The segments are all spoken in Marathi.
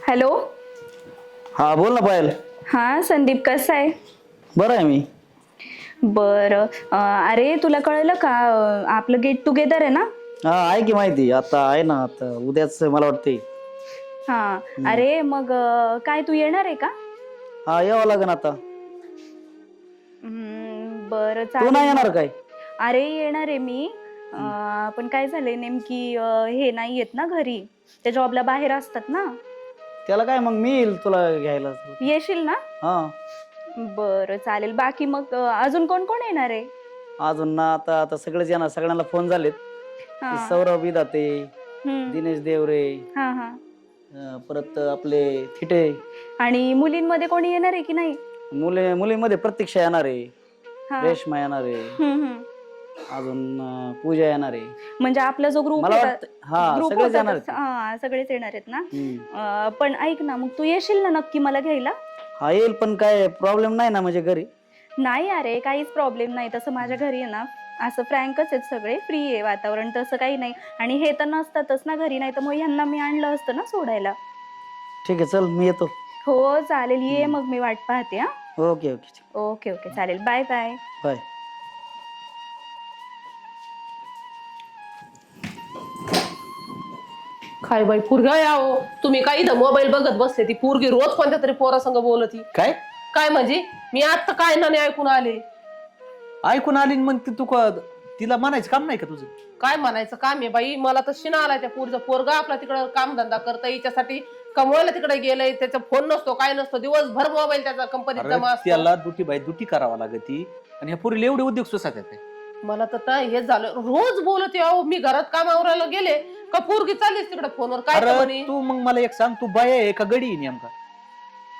हॅलो. हा बोल ना पायल. हा संदीप, कसा आहे? बरं आहे मी. बरं. अरे तुला कळलं का, आपलं गेट टुगेदर आहे ना? हा आहे की माहिती, आता आहे ना, आता उद्याच मला वाटते. हा. अरे मग काय तू येणार आहे का? हा यावं लागेल आता. बरं तू नाही चालेल येणार मग. काय? अरे येणार आहे मी. पण काय झालंय नेमकी, हे नाही येत ना घरी, त्या जॉबला बाहेर असतात ना. त्याला काय, मग मी येईल तुला घ्यायला. येशील ना? हा. बरं चालेल. बाकी मग अजून कोण कोण येणार आहे? अजून ना आता आता सगळेच येणार, सगळ्यांना फोन झालेत. हा. ते सौरभ इदाते, हम्म. दिनेश देवरे, हा हा. परत आपले थिटे. आणि मुलींमध्ये कोणी येणार आहे की नाही? मुलींमध्ये प्रतीक्षा येणार आहे, हा. रेश्मा येणार आहे, हम्म. अजून पूजा येणार आहे. म्हणजे आपला जो ग्रुप मला होता, वाटतं हा ग्रुप सगळेच होता येणार तर आहेत. हा सगळेच येणार आहेत ना. पण ऐक ना, मग तू येशील ना नक्की मला घ्यायला? हा येईल, पण काय प्रॉब्लेम नाही ना म्हणजे घरी? नाही अरे, काहीच प्रॉब्लेम नाही. तसं माझ्या घरी आहे ना, असं फ्रँकच आहेत सगळे, फ्री आहे वातावरण, तसं काही नाही. आणि हे तर नसतातच ना घरी, नाही तर मग ह्यांना मी आणलं असतं ना सोडायला. ठीक आहे, चल मी येतो. हो चालेल, ये मग, मी वाट पाहते. हा. Okay okay. ओके ओके चालेल, बाय बाय. बाय. काय बाई पोरगा यावं, तुम्ही काय इथं मोबाईल बघत बसले? ती पोरगी रोज कोणत्या तरी पोरासंग बोलती. काय काय म्हणजे मी आता काय ना ऐकून आले. ऐकून आली मग तू तिला म्हणायचं काम नाही का तुझं? काय म्हणायचं काम आहे बाई, मला तर शिना आलाय त्या पोरीचा. पोरगा आपला तिकडं कामधंदा करता, हिच्यासाठी कमवायला तिकडे गेलंय, त्याचा फोन नसतो, काय नसतो, दिवसभर मोबाईल त्याचा कंपनीत जमा असतो. त्याला दुटी करावा लागती, आणि ह्या पोरीला एवढे उद्योग सुसात येते. मला तर काय हेच झालं, रोज बोलते अहो. मी घरात काम आवरायला गेले का पोरगी चाललीच तिकडे फोनवर. काय तर म्हणे. तू मग मला एक सांग, तू बाया आहे का गडी आहे नेमका?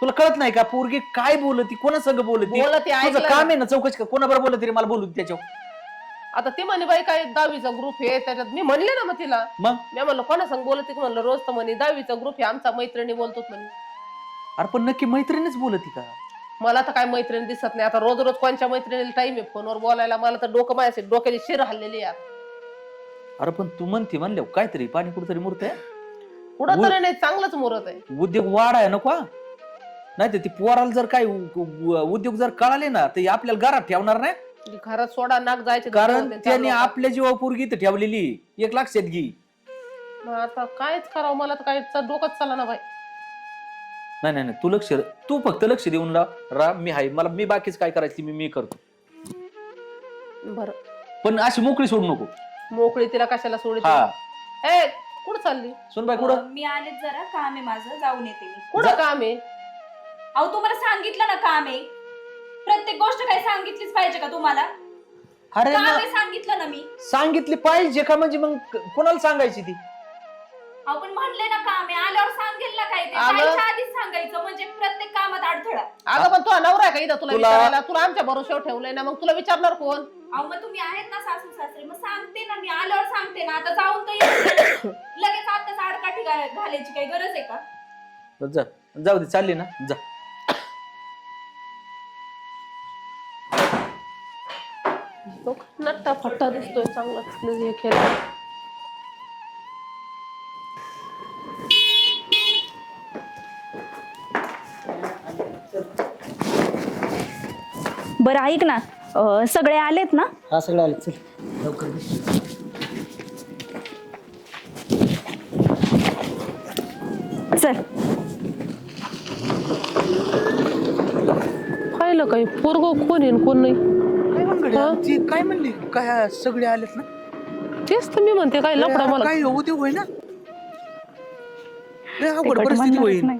तुला कळत नाही का पोरगी काय बोलती, कोणा संग बोलती? बोलते, तुझं ऐकलं काम ना. आहे ना चौकशी का, कोणाबरोबर बोलत रे मला बोलू दे त्याच्यावर. आता ती म्हणे बाई काय 10वीचा ग्रुप आहे त्याच्यात. मी म्हणले ना मग तिला, मग मी म्हणलं कोणा संग बोलते, म्हणलं रोज तर म्हणे 10वीचा ग्रुप आहे आमचा, मैत्रिणी बोलतो म्हणे. अरे पण नक्की मैत्रिणीच बोलती का? मला तर काय मैत्रिणी दिसत नाही. आता रोज रोज कोणच्या मैत्रिणीला टाइम आहे फोनवर बोलायला? मला तर डोकं माझ्या डोक्याची शिर हल्लेली आहे. अरे पण तू म्हणते म्हणल्या काहीतरी पाणी कुठतरी मुरत आहे. कुठं तरी नाही, चांगलंच मुरत आहे. उद्योग वाढ आहे नको, नाही तर ती पोराला जर काही उद्योग जर कळाले ना तर आपल्याला घरात ठेवणार नाही. घरात सोडा नाक जायचे, कारण त्यांनी आपल्या जीवा पोरगी तर ठेवलेली, एक लक्षात घे. आता कायच करावं, मला तर काय डोकंच चालला ना बाई. नाही नाही नाही, तू फक्त लक्ष देऊन मी आहे, मी बाकीच काय करायचं मी करतो. बर, पण अशी मोकळी सोडू नको. मोकळी तिला कशाला सोडते? हा. ए कुठं चालली? सुनबाई कुठं? मी आलेच, जरा काम आहे माझं, जाऊन येते मी. कुठं काम आहे? अहो तुम्हाला सांगितलं ना काम आहे. प्रत्येक गोष्ट काय सांगितलीच पाहिजे का तुम्हाला? अरे काम ना, आहे सांगितलं ना मी. सांगितली पाहिजे का म्हणजे मग कोणाला सांगायची ती? आपण म्हणले ना काम आहे, आल्यावर सांगेल ना काय ते. आलं. जायच्या आधीच सांगायचं, म्हणजे प्रत्येक कामात अडथळा. अगं पण तुला नवरा आहे का इथं तुला तुला- विचारायला? तुला आमच्या भरोश्यावर ठेवलंय ना, मग तुला विचारणार कोण? अहो मग तुम्ही आहेत ना सासू सासरे, मग सांगते ना मी, आल्यावर सांगते ना. आता जाऊन तर येते. लगेच आताच आडकाठी घालायची काही गरज आहे का? जाऊ दे, चालली ना, जा. नट्टा फट्टा दिसतोय चांगला हे केलं. बरं ऐक ना, सगळे आलेत ना? हा सगळं आले, चल लवकर बस. चल. पाहिलं काही पोरग कोण आहे कोण नाही? काय म्हणगडे, हा? ती काय म्हणली काय सगळे आलेत ना? तेच तर मी म्हणते, काय लफडा मला. काय उद्योग होय ना, लय अवघड तिखट परिस्थिती म्हणणारच होईल. नाही.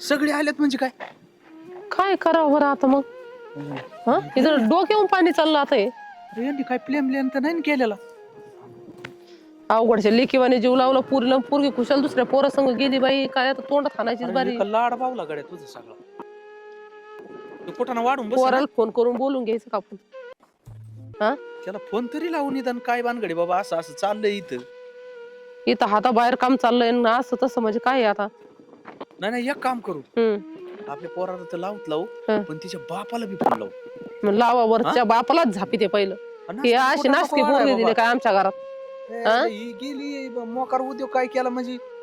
सगळे आलेत म्हणजे काय? काय करावं बरं आता मग? हा, इथं डोक्यावरून पाणी चाललं आता हे. अरे यांनी काय प्लेन तर नाही ना केलेला. अवघडच्या लेकीवाने जीव लावला पुरीला, पोरगी खुशाल दुसऱ्या पोरासंग गेली बाई. काय आता तोंडात खाण्याचीच बारी. अरे लाड बावला गड्या तुझं सगळं. तू कुठं वाढून बस ना. पोराला फोन करून बोलून घ्यायचं का आपण? हा, त्याला फोन तरी लावून निदान काय बानगडे बाबा, असं असं चाललंय इथं. इथं हाताबाहेर काम चाललंय ना, असं तसं म्हणजे काय आहे आता? नाही एक काम करू, आपल्या पोराला तर लावू, हं. पण तिच्या बापाला बी फोन लावू. मग लावा, वरच्या बापालाच झापी ते पहिलं. हे अशी नासकी पोरगी दिली काय आमच्या घरात? हा? ही गेली मोकार उद्योग काय केला म्हणजे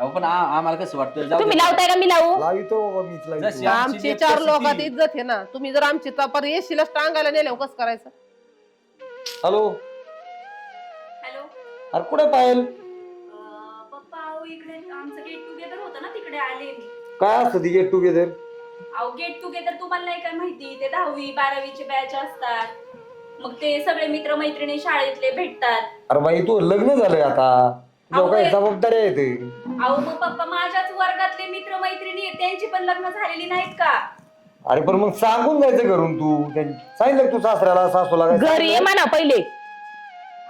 अहो पण आम्हाला कसं वाटतं जाऊ तुम्ही दे. लावताय का मी लावू लावितो बाबा मीच जशी लावितो आमची लेक 4 तशी लोकात ती. इज्जत आहे ना. तुम्ही जर आमची पर एसीला टांगायला नेल्यावर कसं करायचं? हॅलो हॅलो अरे कुठे पायल पप्पा अहो इकडे आमचं गेट टुगेदर होतं ना तिकडे आले मी. काय असतं ती गेट टुगेदर अहो गेट टुगेदर तुम्हाला नाही काय माहिती ते 10वी 12वीचे बॅच असतात. मग ते सगळे मित्र मैत्रिणी शाळेतले भेटतात. अरे बाई तू लग्न झालंय आता तुझ्या काही जबाबदारी आहे ते अहो मग पप्पा माझ्याच वर्गातले मित्र मैत्रिणी आहेत त्यांची पण लग्न झालेली नाहीत का? अरे पण मग सांगून जायचं घरून तू सांगितलं तू सासऱ्याला सासूला काय घरी ये म्हणा पहिले.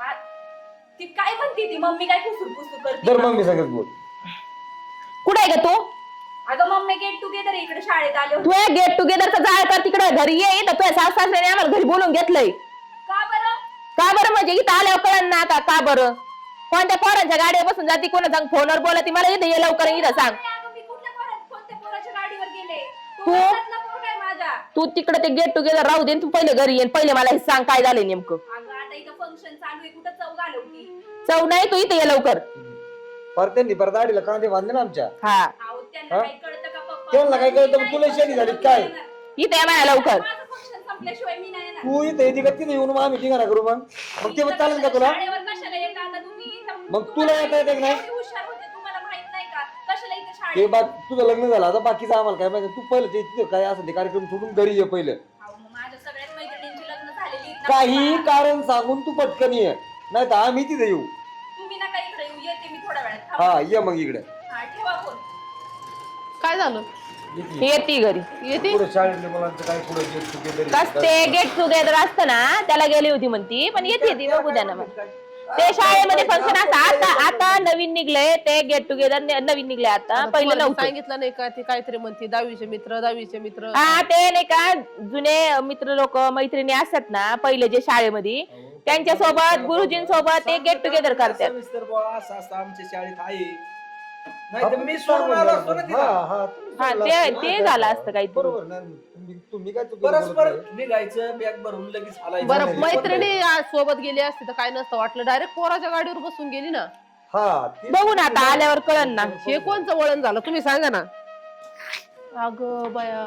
आ- ती काय म्हणते ती मम्मी काय कुसूर कुसूर दर करते? मम्मी सांगत बोल कुठे आहे का तू? अगं मम्मी गेट टुगेदर इकडे शाळेत आले होते. तू गेट टुगेदरचा जाळ कर तिकडे घरी ये. तर तुझ्या सासऱ्याने आम्हाला घरी बोलून घेतलंय. का बरं? का बरं म्हणजे इथं आल्यावर कळण ना का बरं? कोणत्या पोरांच्या गाडीवर बसून जाती कोणा सांग फोनवर बोलती मला इथे ये लवकर इथं सांग. अगं मी कोणत्या पोराच्या गाडीवर गेले? तू? वर्गातला पोरगा आहे माझा. तू तिकडे ते गेट टुगेदर राहू दे. तू पहिले घरी ये. पहिले मला हे सांग काय झालंय नेमकं. अगं आता इथं फंक्शन चालू आहे कुठं चव घालवती? चव नाही तू इथे ये लवकर. परत त्यांनी परत आडीला कांदे बांधले ना आमच्या हा अहो त्यांना हा? काही कळतं का पप्पा? त्यांना काय कळतं? मग तुला शेती झाली काय? इथे ये म्हणा लवकर. माझं फंक्शन संपल्याशिवाय मी नाही येणार. तू इथे येते का तिथे येऊन मग आम्ही ठिकाणा करू मग ते मग चालेल का तुला शाळेवर कशाला येता आता तुम्ही? मग तुला येता येते का नाही? एवढी हुशार होते तुम्हाला माहित नाही का? कशाला इथं ते शाळेत? बाग तुझं लग्न झालं आता बाकीचं आम्हाला काय माहिती तू पहिलं ते तिथं काय असं ते कार्यक्रम सोडून घरी ये पहिलं अहो, मग माझ्या सगळ्याच मैत्रिणींची लग्न झालेली आहेत ना काही पप्पा. कारण सांगून तू पटकन ये नाही तर आम्ही तिथे येऊ तुम्ही नका इकडे येऊ येते मी थोड्या वेळात. हा थांबा. ये मग इकडे हा ठेवा फोन. काय झालं? येते घरी. येते पुढे शाळेतल्या मुलांचं काय पुढे गेट टुगेदर कस ते गेट टुगेदर असतं ना त्याला गेली होती म्हणती पण येते ती बघू द्या ना मग. ते शाळेमध्ये फंक्शन असतं आता आता नवीन निघलंय ते गेट टुगेदर नवीन निघले आता पहिलं तुम्हाला नव्हतं. सांगितलं नाही का? ती काहीतरी म्हणते 10वीचे मित्र. हा ते नाही का जुने मित्र लोक मैत्रिणी असतात ना पहिले जे शाळेमध्ये त्यांच्या सोबत गुरुजींसोबत ते गेट टुगेदर करतात. सविस्तर बुवा असं असतं आमच्या शाळेत आहे. नाही तर मी सोडून आलो असतो ना तिला. हा ते झालं असतं काहीतरी. बरोबर ना तुम्ही काय चुकीचं बोलत परस्पर नाही. निघायचं बॅग भरून लगेच हालायचं. बरं मैत्रिणी आज सोबत गेली असती तर काय नसतं वाटलं. डायरेक्ट पोराच्या गाडीवर बसून गेली ना. हा ते- बघू ना आता आल्यावर कळन ना. हे कोणचं वळण झालं तुम्ही सांगा ना. अगं बया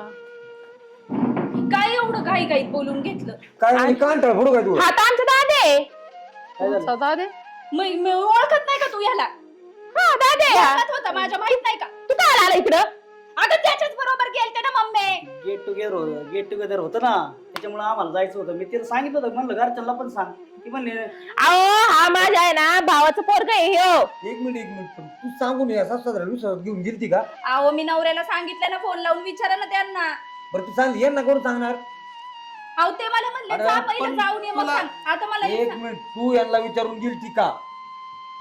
काय एवढं घाई घाईत बोलून घेतलं? काय नाही कांटाळ फोडू काय तू हा तर आमचा दादे. सदा दे. मी ओळखत नाही का तू ह्याला? हा दादे ओळखत होता माझ्या माहित नाही का? तू काय आला इकडं? अगं त्याच्याच बरोबर गेलते ना मम्मी. गेट टुगेदर होतं ना त्याच्यामुळे आम्हाला जायचं होतं मी तिला सांगितलं होतं म्हणलं घरच्यांना पण सांग ती म्हणले अहो हा माझा आहे ना भावाचं पोरग आहे ह्यो. एक मिनिट पण तू सांगून या सासऱ्याला विश्वासात घेऊन गेलती का अहो मी नवऱ्याला सांगितलं ना फोन लावून विचारा ना त्यांना. बरं तू सांग यांना कोण सांगणार अहो ते मला म्हणले अरे जा पण पहिलं जाऊन ये मग तुला- सांग. आता मला हे एक सांग. मिनिट तू यांना विचारून गेलती का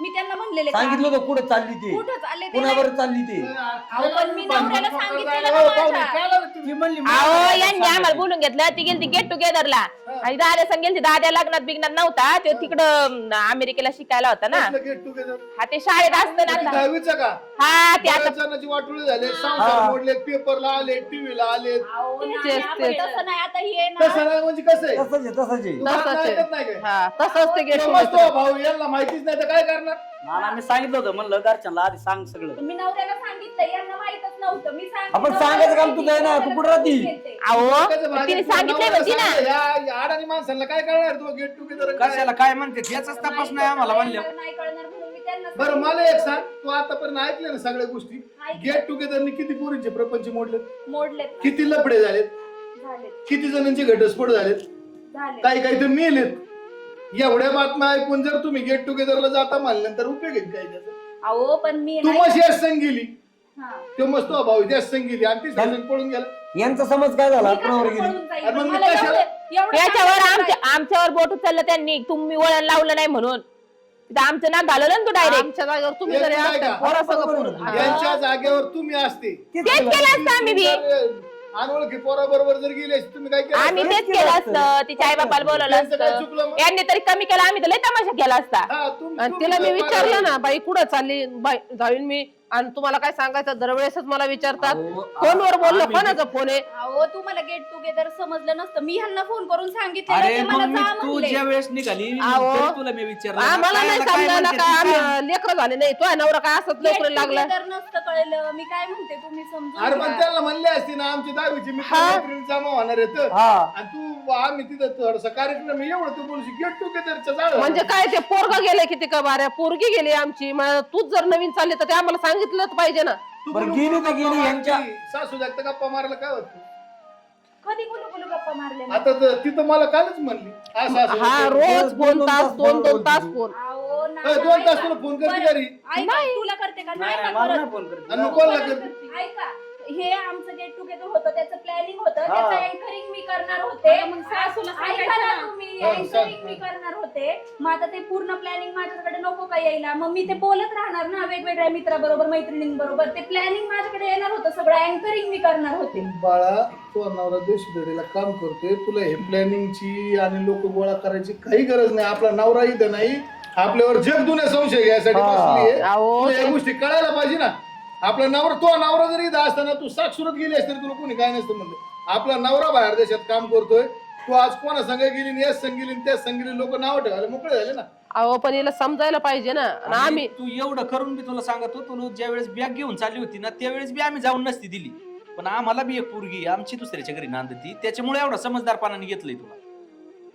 मी त्यांना म्हणलेले का? सांगितलं होतं कुठं चालली ती कुठं चालले ते कुणावर चालली ती अहो, पण मी नवऱ्याला सांगितलेलं ना माझ्या. ती म्हणली अहो यांनी आम्हाला बोलून घेतलं ती गेली गेट टुगेदरला आणि दाद्या संग गेली दाद्या लग्नात बिग्नात नव्हता तो तिकडं अमेरिकेला शिकायला होता ना. गेट टुगेदर हा ते शाळेत असतं ना आता. दहावीचं का हा ते आता बऱ्याच जणांची वाटोळी झाले संसार मोडले पेपरला आले टीव्हीला आले अहो, तेच, नाही, आपण तेच. तसं नाही आता हे ना. तसं नाही म्हणजे कसं आहे तसंच आहे तसंच आहे तू हात तसंच आहे. ऐकत नाही काय हा तसंच ते गेट समजतो भाऊ यांना माहितीच नाही तर काय करणार ना मी सांगितलं होतं म्हणलं घरच्यांना आधी सांग सगळं मी नवऱ्याला सांगितलं यांना माहितच नव्हतं. मी सांगितलं. आपण सांगायचं काम तुझं आहे ना, तू कुठं राहती? अहो तिने सांगितलंय म्हणती ना. या अडाणी माणसाला काय करणार तू गेट टुगेदर कशाला काय म्हणते याचाच तपास नाही आम्हाला म्हणलं. नाही कळणार म्हणून मी त्यांना बरं सांगितलं. मला एक सांग तू आतापर्यंत ऐकले ना सगळ्या गोष्टी ऐकलं. गेट टुगेदरने किती पोरींचे प्रपंच मोडले मोडलेत ना. किती लफडे झालेत झालेत किती जणांचे घटस्फोट झालेत झालेत. काही काही तर मेलेत एवढ्या बातम्या ऐकून जर तुम्ही गेट टुगेदरला जाता म्हणल्यानंतर उपयोग आहे काय त्याचा अहो पण मी तू नाही- मग याच संग गेली हा. तो मस्त भाऊ त्याच संग गेली आणि ती सोडून पळून गेला यांचा समज काय झाला मी कुणावर कशाला गेली पळून जाईल? अरे मग मी मला कशाला- एवढं याच्यावर सांगितलं आमच्यावर बोट उचललं त्यांनी. तुम्ही वळण लावलं नाही म्हणून तिथं आमचं नाक घालवलं ना तू डायरेक्ट. आमच्या जागेवर तुम्ही एक जरी नाही असता का? पोरासंग बरोबर बोलून. आहे. यांच्या जागेवर तुम्ही असते तेच केलं असतं आम्ही बी. अनोळखी पोरा बरोबर जर गेले असते, तुम्ही काय केलं आम्ही असतं? तेच केलं असतं. तिच्या आई बापाला बोलवलं त्यांचं काय असतं. चुकलं मग? यांनी तरी कमी केलं आम्ही तर लय तमाशा केला असता. हा, आणि तिला मी विचारलं ना बाई कुठं चालली बाई जाऊन मी आणि तुम्हाला काय सांगायचं दरवेळेसच मला विचारतात अहो, फोनवर बोललो आम्ही- कोणाचा फोन आहे अहो तुम्हाला गेट टुगेदर समजलं नसतं मी ह्यांना फोन करून सांगितलं अरे ते मग मला मी जा तू म्हणले. ज्या वेळेस निघाली अहो, तरी तुला मी विचारलं ना, आम्हाला काय नाही याला काय समजायला म्हणते का ती? आम्ही लेकरं झाले नाही तो नवरा काय असत Get लवकर लागला together नसतं कळलं मी काय म्हणते तुम्ही समजून अरे पण घ्या. त्यांना म्हणले असते ना आमची 10वीची मित्र हा. मैत्रिणी जमा होणार आहेत हा आणि तू आम्ही तिथं थोडस कार्यक्रम आहे, एवढं तू बोलशी गेट टुगेदरचं जाळ म्हणजे काय ते पोरग गेले किती का बाऱ्या पोरगी गेली आमची मग तूच जर नवीन चालली तर ते आम्हाला सांगितलंच पाहिजे ना तू बरं, बोलू गेली तर गप्पा गेली, मारली. यांच्या- सासू जागत गप्पा मारायला काय होत कधी गुलू गुलू गप्पा मारले आता तर तिथं मला कालच म्हणली असं असं हा होतं. रोज दोन- 2 तास दोन 2 तास बोलते फोन अहो ना, ए, 2 तास ऐका. तुला फोन करते बरं, घरी ऐका, तुला करते का नाही नाही ना मला करत. नाही फोन करते आणि मग कोणाला परत करते करते. ऐका हे आमचं गेट टुगेदर होतं त्याचं प्लॅनिंग होतं हा. त्याचं अँकरिंग मी करणार होते मग सासूला ऐका सांगायचं ना ना. तुम्ही हा, अँकरिंग सांग. मी करणार होते मग आता ते पूर्ण प्लॅनिंग माझ्याकडे नको का यायला मग मी ते बोलत राहणार ना वेगवेगळ्या मित्राबरोबर मैत्रिणींबरोबर ते प्लॅनिंग माझ्याकडे येणार होतं सगळं अँकरिंग मी करणार होते बाळा तो नवरा देशभेडीला काम करतोय तुला हे प्लॅनिंगची आणि लोक गोळा करायची काही गरज नाही आपला नवरा इथं नाही आपल्यावर जग दुनिया संशय घ्यायसाठी हा. बसली आहे. अहो, तुला या ते- गोष्टी कळायला पाहिजे ना आपला नवरा तो नवरा जरी इथं असताना तू साक्षरत गेली असते तुला कोणी काय नसतं म्हणलं आपला नवरा बाहेर देशात काम करतोय तू आज कोणा संघ गेली आणि याच संघ गेली आणि त्याच संघ गेली लोक नाव ठेवायला मोकळे झाले ना अहो पण हिला समजायला पाहिजे ना आणि आणि आम्ही तू एवढं करून मी तुला सांगतो तुला ज्या वेळेस बॅग घेऊन चालली होती ना त्यावेळेस बी आम्ही जाऊन नसती दिली पण आम्हाला बी एक पोरगी आमची दुसऱ्याच्या घरी नांदती त्याच्यामुळे एवढा समजदारपणाने घेतलंय तुला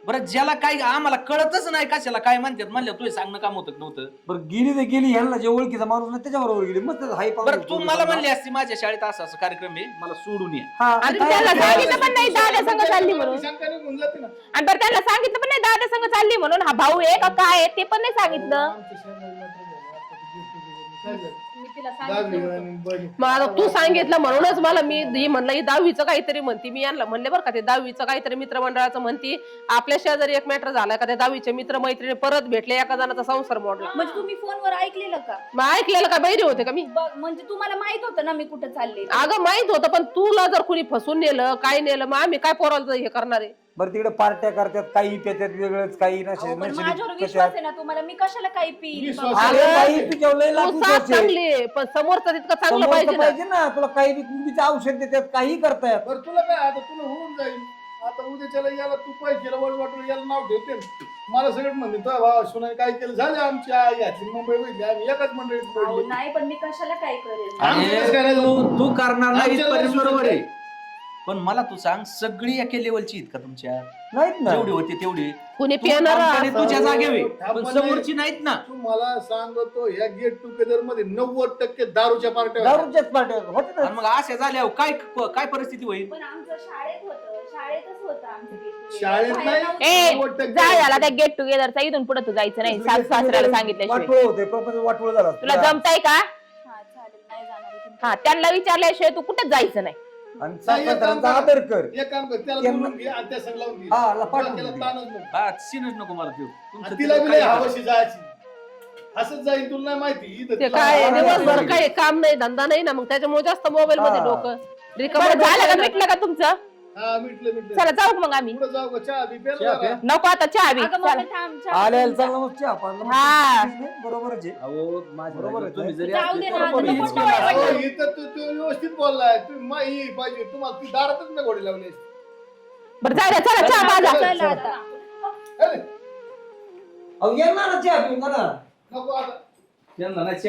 बरं ज्याला काय आम्हाला कळतच नाही कशाला काय म्हणतात म्हणलं तुझे सांगणं काम होतं की नव्हतं बरं गेली तर गेली ह्यांना जे ओळखीचा माणूस नाही त्याच्याबरोबर गेली मग त्याचं हाय बरं तू मला म्हणली असती माझ्या शाळेत असं असं कार्यक्रम आहे मला सोडून ये आणि त्याला सांगितलं पण नाही दादा संग चालली म्हणून शंका निघून जाते ना आणि बरं त्याला सांगितलं पण नाही दादा संग चालली म्हणून हा भाऊ आहे का काय आहे ते पण नाही सांगितलं आमच्या शेजारी मात्र झालं. आता ते get together काय झालं? मी तिला दहावी सांगितलं आणि बहिणी. मग आता तू सांगितलं म्हणूनच मला मी ही म्हणलं ही 10वीचं काहीतरी म्हणती मी यांना म्हणले बरं का ते 10वीचं काहीतरी मित्रमंडळाचं म्हणती आपल्या शेजारी एक मॅटर झाला का त्या 10वीचे मित्र मैत्रिणी परत भेटले एका जणाचा संसार मोडला म्हणजे तुम्ही फोनवर ऐकलेलं का मग ऐकलेलं का बैरी होते का मी म्हणजे तुम्हाला माहित होतं ना मी कुठे चालले अगं माहित होतं पण तुला जर कुणी फसून नेलं काय नेलं मग आम्ही काय पोराला हे करणार आहे बरं तिकडे पार्ट्या करतात काही त्याच्यात वेगळंच काही अहो, पण नसेल माझ्यावर विश्वास आहे ना तुम्हाला मी कशाला काही पिईल विश्वास बाबा? आहे. अरे बाई तुझ्या लय तू लागू साथ त्याचे. चांगली आहे पण समोरचं तितकं चांगलं समोरचं पाहिजे ना पाहिजे ना तुला काही बी कुंडीचं औषध देतात काही करतायत बरं तुला काय आता तुला होऊन जाईल आता उद्याच्याला याला तू पैशाला वळ वाटून याला नाव ठेवते मला सगळं म्हणते तो भावा सुनाई काय केलं झाले आमची आई याची मुंबई वैद्य आम्ही एकाच मंडळीत अहो, पडली नाही पण मी कशाला काय करेल आमचं अरे, कसं करायचं? तू करणार नाही आमच्या इथपर्यंत लक्षात बरोबर आहे नाही. पण मला तू सांग सगळी एके लेवलची आहेत का तुमच्या नाहीत ना जेवढी होती तेवढी कुणी तू पिणार company तुझ्या जागेवर थांब पण पण समोरची नाहीत ना तू मला सांगतो ह्या गेट टुगेदर मध्ये 90% दारूच्या पार्ट्या दारूच्याच पार्ट्या होते आणि मग अशा झाल्यावर काय काय परिस्थिती होईल पण आमचं शाळेत होतं शाळेतच होतं आमचं get together. शाळेत बाहेर नाही? नव्हतं. ए 90% जा झाला त्या गेट टुगेदरचा इथून पुढे तू जायचं नाही सासू सासऱ्याला सांगितल्याशिवाय वाटोळ होते प्रपंच वाटोळ झाला तुला जमताय का हा चालेल नाही जाणार इथून. हा त्यांना विचारल्याशिवाय तू कुठेच जायचं नाही आणि सासऱ्यांचा आदर कर एक काम कर त्याला त्यांना- बोलून घे आणि त्या संग लावून घे हा, ला पाठवून त्याला दे. ताणच नको हा सीनच नको मला देऊ आणि तिला बी लय हवशी जायची असंच जाईल तुला नाही माहिती इथं ते तुला काय हवा दिवसभर नाही. काय काम नाही धंदा नाही ना मग त्याच्यामुळे जास्त मोबाईल मध्ये हा. डोकं बरं, रिकामं झालं का डोकं मिटलं का तुमचं हा मिटलं चला जाऊ का मग आम्ही पुढे जाऊ का चहा बी प्यायला चहा जरा. नको आता चहा बी अगं चला. मम्मी थांब चहा आल्या पिऊन जा. चांगला मग चहा पाजला मग हा. नाही, बरोबरच आहे अहो माझ्या बरोबर आहे. तुम्ही जरी जाऊ असले दे तर ना, कोणी आता हेच नको केलं. वाटलं. अहो, इथं तू व्यवस्थित बोललाय तू माही पाहिजे तुम्हाला ती दारातच नाही घोडे लावले बरं जाऊ द्या चला चहा माझा चला आता अरे अहो येणार ना चहा पिऊन जा ना नको आता त्यांना नाही